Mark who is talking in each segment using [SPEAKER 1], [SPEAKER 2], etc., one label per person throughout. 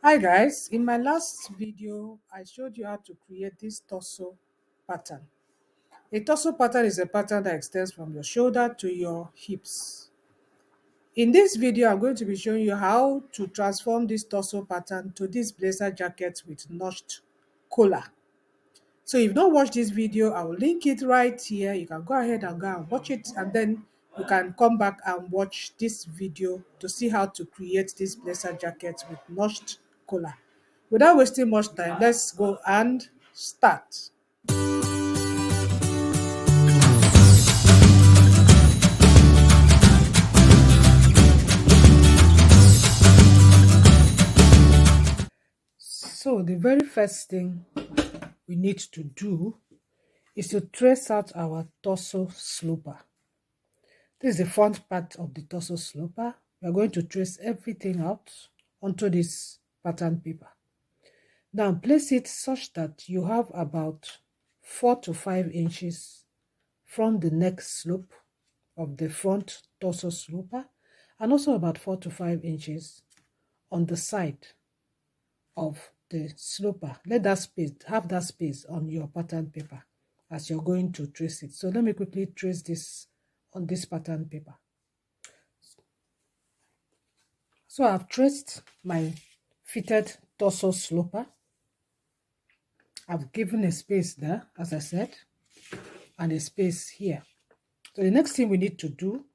[SPEAKER 1] Hi guys, in my last video I showed you how to create this torso pattern. A torso pattern is a pattern that extends from your shoulder to your hips. In this video I'm going to be showing you how to transform this torso pattern to this blazer jacket with notched collar. So if you've not watched this video, I will link it right here. You can go ahead and go and watch it, and then you can come back and watch this video to see how to create this blazer jacket with notched collar. Without wasting much time, let's go and start. So the very first thing we need to do is to trace out our torso sloper. This is the front part of the torso sloper. We are going to trace everything out onto this pattern paper. Now place it such that you have about 4 to 5 inches from the neck slope of the front torso sloper, and also about 4 to 5 inches on the side of the sloper. Let that space, have that space on your pattern paper as you're going to trace it. So let me quickly trace this on this pattern paper. So I've traced my fitted torso sloper. I've given a space there, as I said, and a space here. So the next thing we need to do,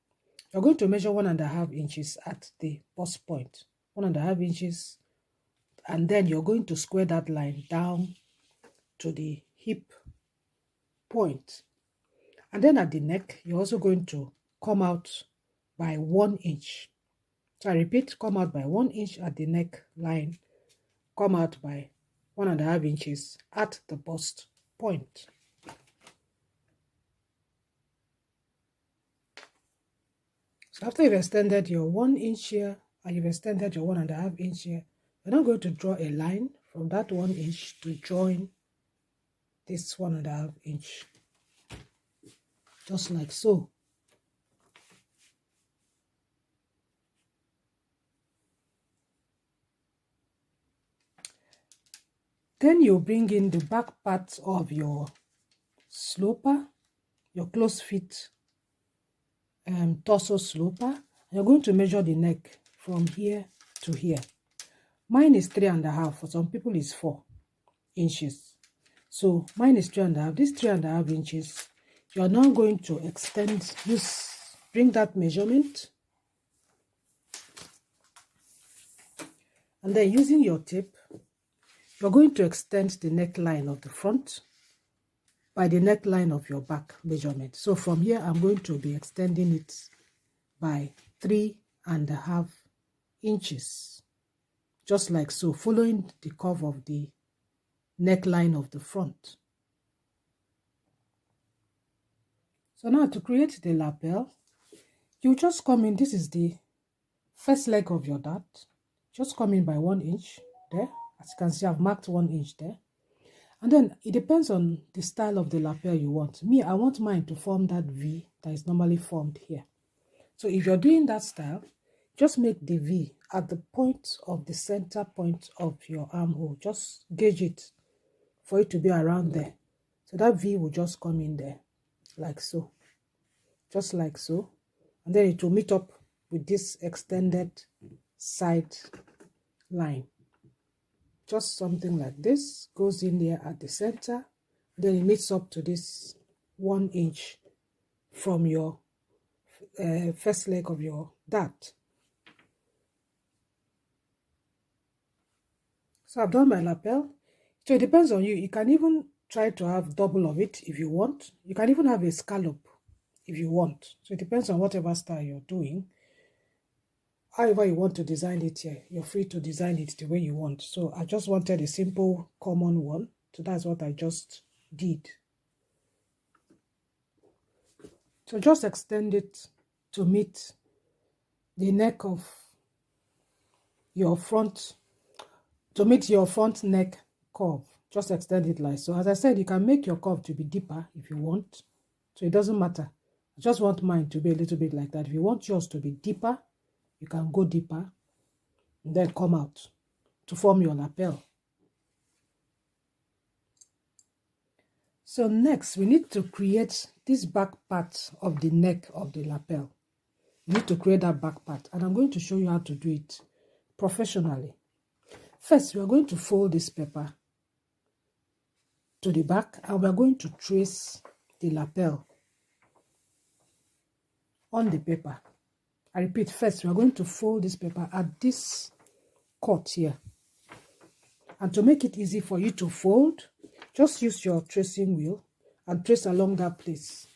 [SPEAKER 1] you're going to measure 1.5 inches at the bust point, 1.5 inches, and then you're going to square that line down to the hip point. And then at the neck, you're also going to come out by 1 inch. So I repeat, come out by 1 inch at the neck line, come out by 1.5 inches at the bust point. So after you've extended your 1 inch here and you've extended your 1.5 inch here, you're now going to draw a line from that 1 inch to join this 1.5 inch, just like so. Then you bring in the back part of your sloper, your close fit torso sloper. You're going to measure the neck from here to here. Mine is 3.5. For some people it's 4 inches. So mine is 3.5. This 3.5 inches, you are now going to extend, bring that measurement, and then using your tape, you're going to extend the neckline of the front by the neckline of your back measurement. So from here, I'm going to be extending it by 3.5 inches, just like so, following the curve of the neckline of the front. So now to create the lapel, you just come in, this is the first leg of your dart, just come in by 1 inch there. As you can see, I've marked 1 inch there. And then it depends on the style of the lapel you want. Me, I want mine to form that V that is normally formed here. So if you're doing that style, just make the V at the point of the center point of your armhole. Just gauge it for it to be around there. So that V will just come in there, like so. Just like so. And then it will meet up with this extended side line. Just something like this, goes in there at the center, then it meets up to this 1 inch from your first leg of your dart. So I've done my lapel. So it depends on you. You can even try to have double of it if you want. You can even have a scallop if you want. So it depends on whatever style you're doing. However you want to design it here, you're free to design it the way you want. So I just wanted a simple, common one. So that's what I just did. So just extend it to meet the neck of your front, to meet your front neck curve. Just extend it like so. As I said, you can make your curve to be deeper if you want. So it doesn't matter. I just want mine to be a little bit like that. If you want yours to be deeper, you can go deeper and then come out to form your lapel. So next, we need to create this back part of the neck of the lapel. You need to create that back part, and I'm going to show you how to do it professionally. First, we are going to fold this paper to the back, and we are going to trace the lapel on the paper. I repeat, first, we are going to fold this paper at this cut here. And to make it easy for you to fold, just use your tracing wheel and trace along that place.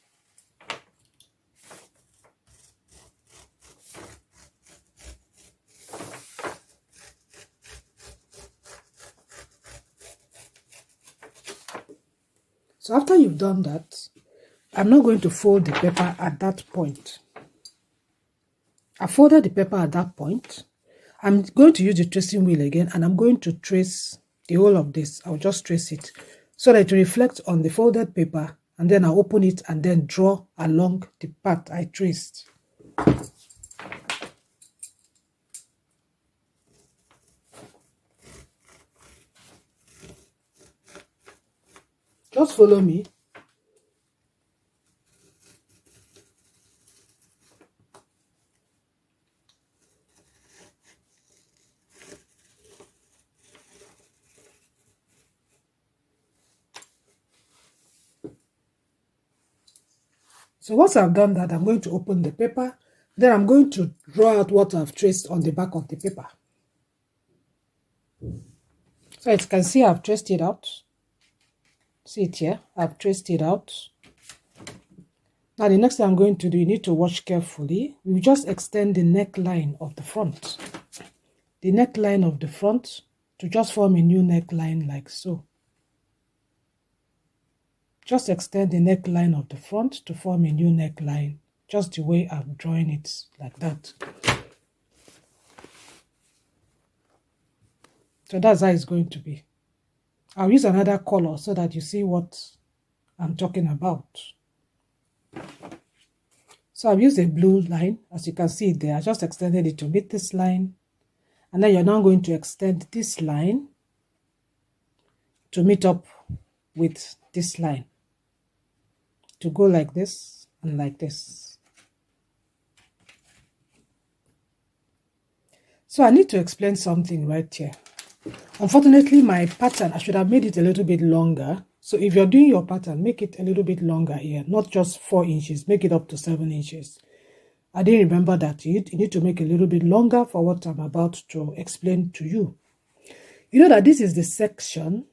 [SPEAKER 1] So after you've done that, I'm not going to fold the paper at that point. I folded the paper at that point. I'm going to use the tracing wheel again, and I'm going to trace the whole of this. I'll just trace it so that it will reflect on the folded paper, and then I'll open it and then draw along the part I traced. Just follow me. So once I've done that, I'm going to open the paper. Then I'm going to draw out what I've traced on the back of the paper. So as you can see, I've traced it out. See it here? I've traced it out. Now the next thing I'm going to do, you need to watch carefully. We just extend the neckline of the front. The neckline of the front to just form a new neckline like so. Just extend the neckline of the front to form a new neckline, just the way I'm drawing it, like that. So that's how it's going to be. I'll use another color so that you see what I'm talking about. So I've used a blue line, as you can see it there. I just extended it to meet this line. And then you're now going to extend this line to meet up with this line, to go like this and like this. So I need to explain something right here. Unfortunately, my pattern, I should have made it a little bit longer. So if you're doing your pattern, make it a little bit longer here, not just 4 inches, make it up to 7 inches. I didn't remember that. You need to make a little bit longer for what I'm about to explain to you. You know that this is the section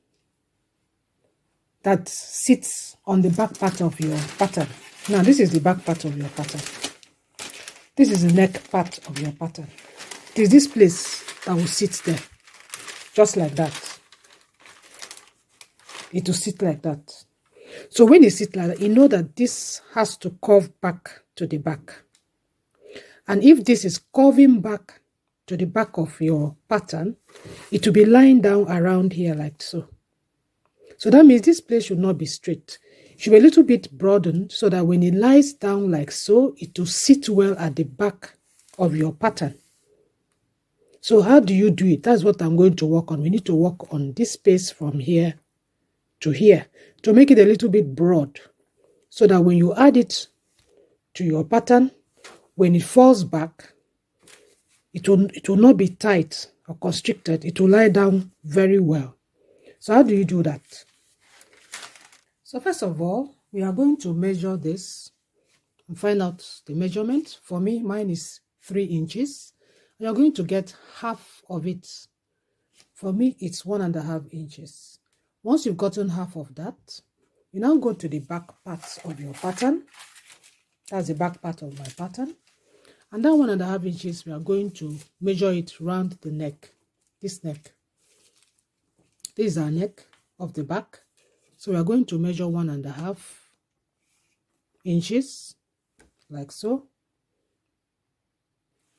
[SPEAKER 1] that sits on the back part of your pattern. Now, this is the back part of your pattern. This is the neck part of your pattern. It is this place that will sit there, just like that. It will sit like that. So when you sit like that, you know that this has to curve back to the back. And if this is curving back to the back of your pattern, it will be lying down around here like so. So that means this place should not be straight. It should be a little bit broadened so that when it lies down like so, it will sit well at the back of your pattern. So how do you do it? That's what I'm going to work on. We need to work on this space from here to here to make it a little bit broad so that when you add it to your pattern, when it falls back, it will not be tight or constricted. It will lie down very well. So how do you do that? So first of all, we are going to measure this and find out the measurement. For me, mine is 3 inches. We are going to get half of it. For me, it's 1.5 inches. Once you've gotten half of that, you now go to the back part of your pattern. That's the back part of my pattern. And that 1.5 inches, we are going to measure it round the neck, this neck. This is our neck of the back. So we are going to measure 1.5 inches, like so.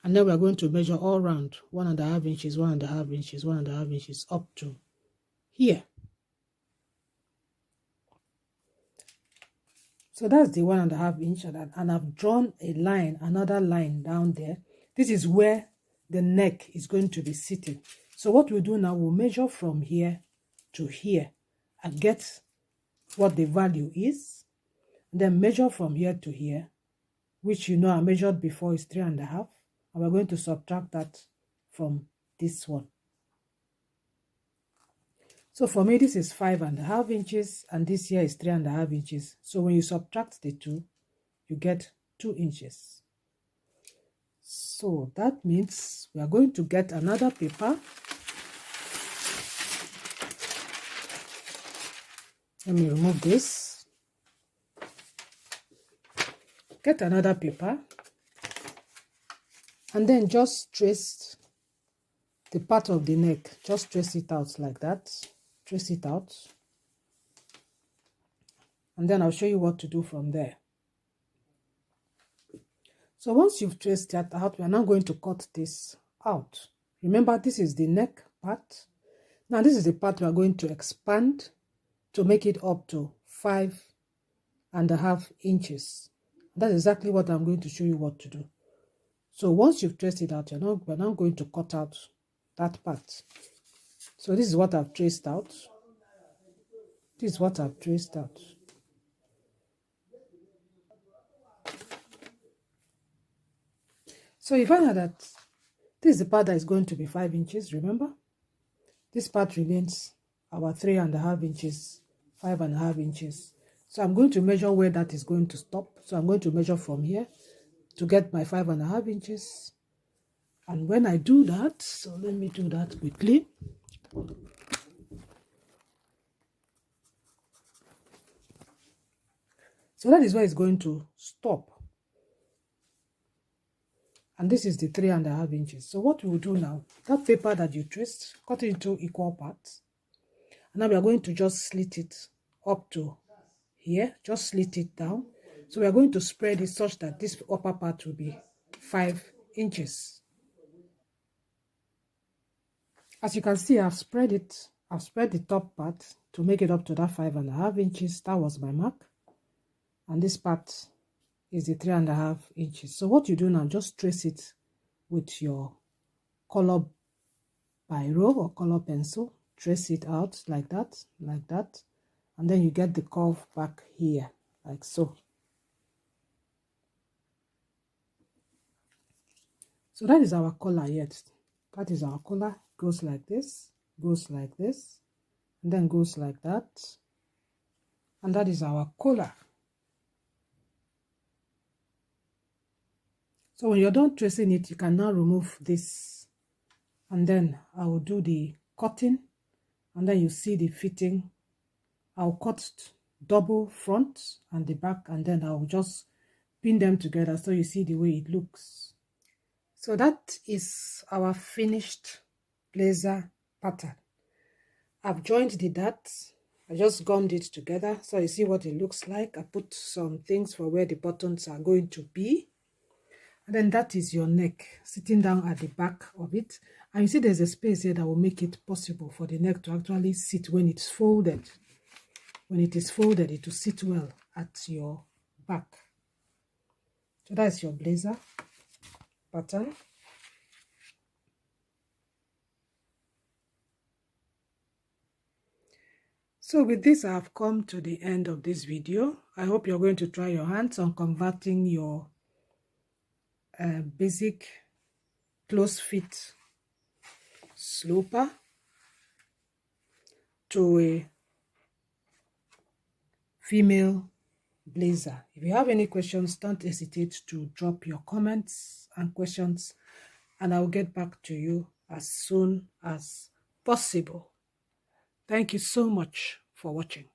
[SPEAKER 1] And then we are going to measure all round 1.5 inches, 1.5 inches, 1.5 inches up to here. So that's the 1.5 inch, and I've drawn a line, another line down there. This is where the neck is going to be sitting. So what we'll do now, we'll measure from here to here and get what the value is. Then measure from here to here, which you know I measured before is 3.5. And we're going to subtract that from this one. So for me, this is 5.5 inches, and this here is 3.5 inches. So when you subtract the two, you get 2 inches. So that means we are going to get another paper. Let me remove this. Get another paper. And then just trace the part of the neck. Just trace it out like that. Trace it out. And then I'll show you what to do from there. So once you've traced that out, we are now going to cut this out. Remember, this is the neck part. Now this is the part we are going to expand to make it up to 5.5 inches. That's exactly what I'm going to show you what to do. So once you've traced it out, we're now going to cut out that part. So this is what I've traced out. This is what I've traced out. So you find out that this is the part that is going to be 5 inches, remember? This part remains our 3.5 inches, 5.5 inches. So I'm going to measure where that is going to stop. So I'm going to measure from here to get my 5.5 inches. And when I do that, so let me do that quickly. So that is where it's going to stop. And this is the 3.5 inches. So what we will do now, that paper that you traced, cut it into equal parts. And now we are going to just slit it up to here. Just slit it down. So we are going to spread it such that this upper part will be 5 inches. As you can see, I've spread it. I've spread the top part to make it up to that 5.5 inches. That was my mark. And this part is the 3.5 inches. So what you do now, just trace it with your color biro or color pencil. Trace it out like that, and then you get the curve back here, like so. So that is our collar yet. That is our collar. Goes like this, and then goes like that. And that is our collar. So when you're done tracing it, you can now remove this. And then I will do the cutting. And then you see the fitting. I'll cut double front and the back. And then I'll just pin them together so you see the way it looks. So that is our finished blazer pattern. I've joined the darts. I just gummed it together so you see what it looks like. I put some things for where the buttons are going to be. And then that is your neck sitting down at the back of it. And you see there's a space here that will make it possible for the neck to actually sit when it's folded. When it is folded, it will sit well at your back. So that's your blazer pattern. So with this, I have come to the end of this video. I hope you're going to try your hands on converting your basic close fit sloper to a female blazer. If you have any questions, don't hesitate to drop your comments and questions, and I'll get back to you as soon as possible. Thank you so much for watching.